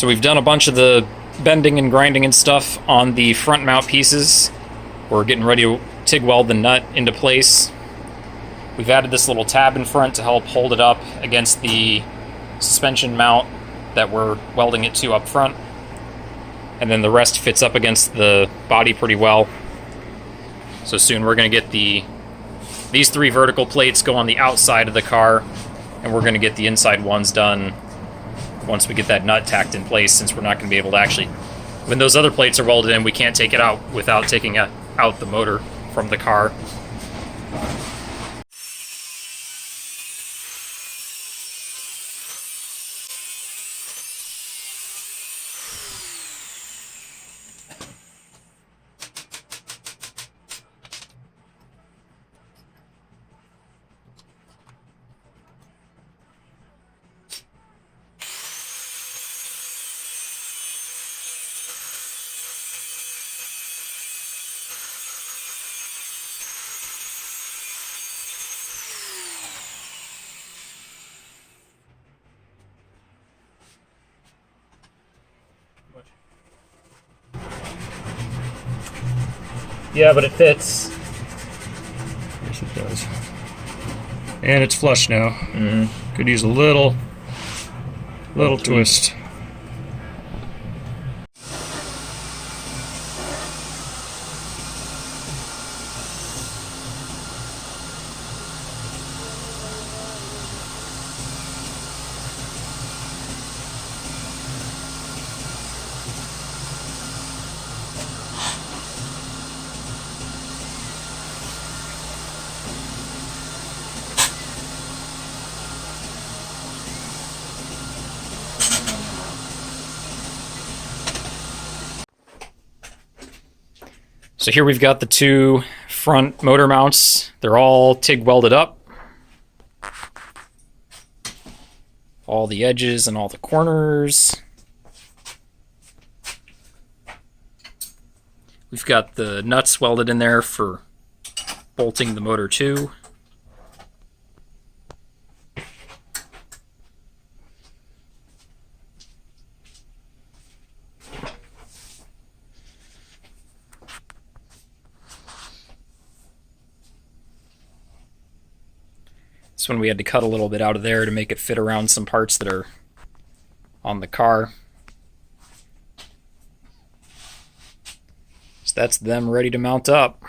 So we've done a bunch of the bending and grinding and stuff on the front mount pieces. We're getting ready to TIG weld the nut into place. We've added this little tab in front to help hold it up against the suspension mount that we're welding it to up front. And then the rest fits up against the body pretty well. So soon we're going to get these 3 vertical plates go on the outside of the car, and we're going to get the inside ones done once we get that nut tacked in place, since we're not going to be able to actually, when those other plates are welded in, we can't take it out without taking out the motor from the car. Yeah, but it fits. Yes, it does. And it's flush now. Could use a little twist. So here we've got the 2 front motor mounts. They're all TIG welded up. All the edges and all the corners. We've got the nuts welded in there for bolting the motor to. This one we had to cut a little bit out of there to make it fit around some parts that are on the car. So that's them ready to mount up.